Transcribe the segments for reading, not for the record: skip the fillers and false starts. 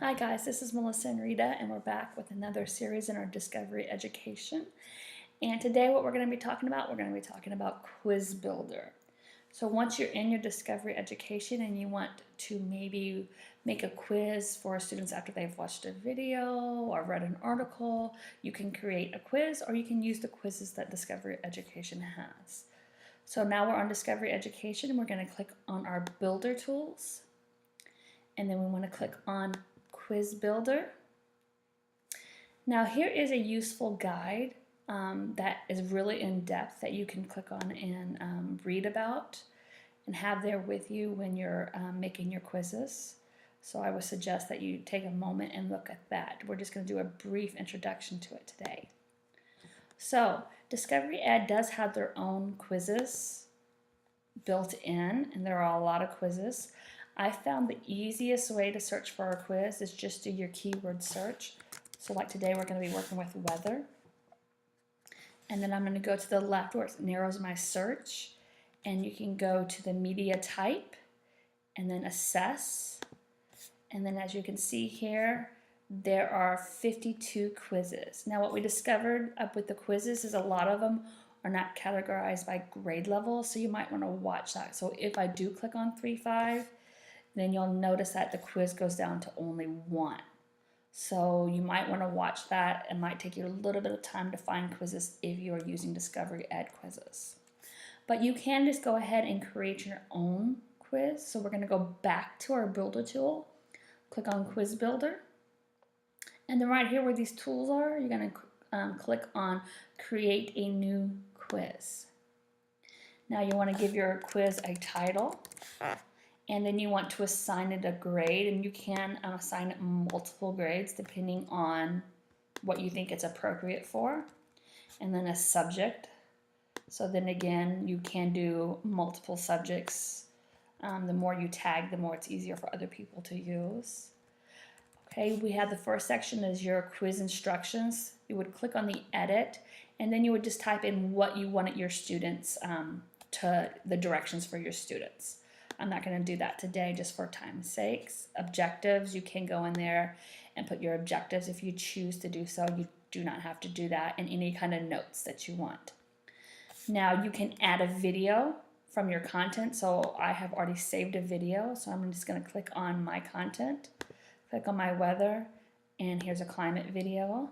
Hi guys, this is Melissa and Rita, and we're back with another series in our Discovery Education. And today what we're going to be talking about, we're going to be talking about Quiz Builder. So once you're in your Discovery Education and you want to maybe make a quiz for students after they've watched a video or read an article, you can create a quiz or you can use the quizzes that Discovery Education has. So now we're on Discovery Education and we're going to click on our Builder tools. And then we want to click on Quiz Builder. Now here is a useful guide that is really in depth that you can click on and read about and have there with you when you're making your quizzes. So I would suggest that you take a moment and look at that. We're just going to do a brief introduction to it today. So Discovery Ed does have their own quizzes built in, and there are a lot of quizzes. I found the easiest way to search for a quiz is just do your keyword search. So like today we're going to be working with weather. And then I'm going to go to the left where it narrows my search. And you can go to the media type and then assess. And then as you can see here, there are 52 quizzes. Now what we discovered up with the quizzes is a lot of them are not categorized by grade level. So you might want to watch that. So if I do click on 3-5, then you'll notice that the quiz goes down to only 1. So you might want to watch that. It might take you a little bit of time to find quizzes if you are using Discovery Ed quizzes. But you can just go ahead and create your own quiz. So we're going to go back to our Builder tool, click on Quiz Builder, and then right here where these tools are, you're going to click on Create a New Quiz. Now you want to give your quiz a title. And then you want to assign it a grade, and you can assign it multiple grades depending on what you think it's appropriate for. And then a subject. So then again, you can do multiple subjects. The more you tag, the more it's easier for other people to use. Okay, we have the first section is your quiz instructions. You would click on the edit, and then you would just type in what you wanted your students the directions for your students. I'm not going to do that today just for time's sakes. Objectives, you can go in there and put your objectives if you choose to do so. You do not have to do that, and any kind of notes that you want. Now you can add a video from your content. So I have already saved a video, so I'm just going to click on my content, click on my weather, and here's a climate video,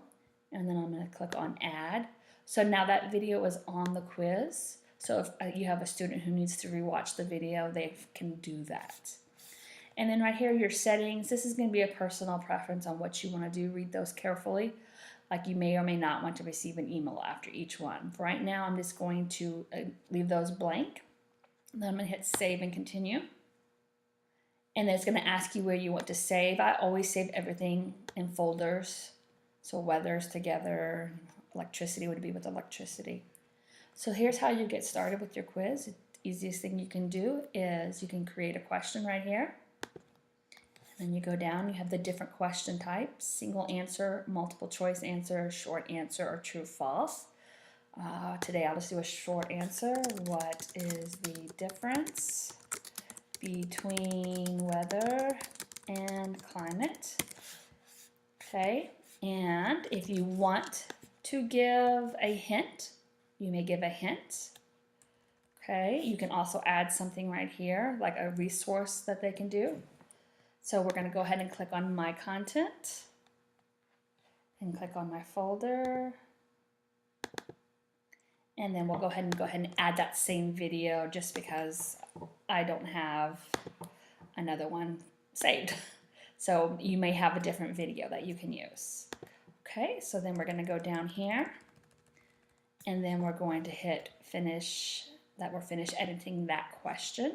and then I'm going to click on add. So now that video is on the quiz. So if you have a student who needs to rewatch the video, they can do that. And then right here, your settings. This is going to be a personal preference on what you want to do. Read those carefully. Like you may or may not want to receive an email after each one. For right now, I'm just going to leave those blank. Then I'm going to hit save and continue. And then it's going to ask you where you want to save. I always save everything in folders. So weather's together. Electricity would be with electricity. So here's how you get started with your quiz. The easiest thing you can do is you can create a question right here. And then you go down, you have the different question types: single answer, multiple choice answer, short answer, or true false. Today I'll just do a short answer. What is the difference between weather and climate? Okay, and if you want to give a hint, you may give a hint. Okay, you can also add something right here, like a resource that they can do. So we're going to go ahead and click on my content and click on my folder. And then we'll go ahead and add that same video just because I don't have another one saved. So you may have a different video that you can use. Okay, so then we're going to go down here. And then we're going to hit finish, that we're finished editing that question.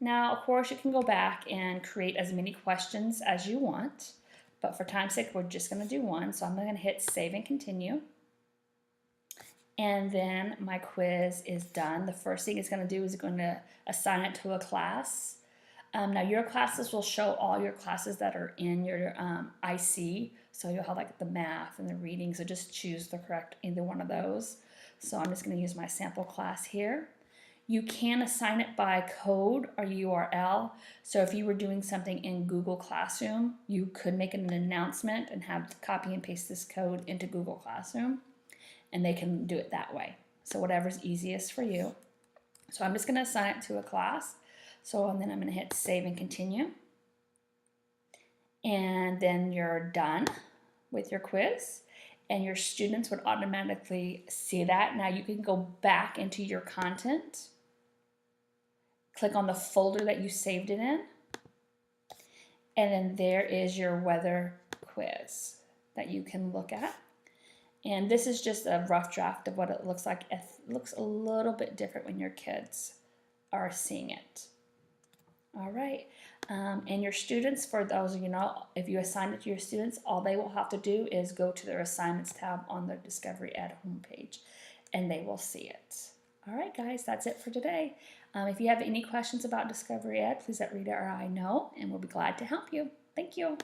Now, of course, you can go back and create as many questions as you want, but for time's sake, we're just going to do one. So I'm going to hit save and continue. And then my quiz is done. The first thing it's going to do is going to assign it to a class. Now, your classes will show all your classes that are in your IC. So you'll have like the math and the reading. So just choose the correct either one of those. So I'm just going to use my sample class here. You can assign it by code or URL. So if you were doing something in Google Classroom, you could make an announcement and have copy and paste this code into Google Classroom, and they can do it that way. So whatever's easiest for you. So I'm just going to assign it to a class. So and then I'm going to hit save and continue. And then you're done with your quiz, and your students would automatically see that. Now you can go back into your content, click on the folder that you saved it in, and then there is your weather quiz that you can look at. And this is just a rough draft of what it looks like. It looks a little bit different when your kids are seeing it. All right, and your students, for those of you know, if you assign it to your students, all they will have to do is go to their assignments tab on the Discovery Ed homepage, and they will see it. All right, guys, that's it for today. If you have any questions about Discovery Ed, please let Rita or I know, and we'll be glad to help you. Thank you.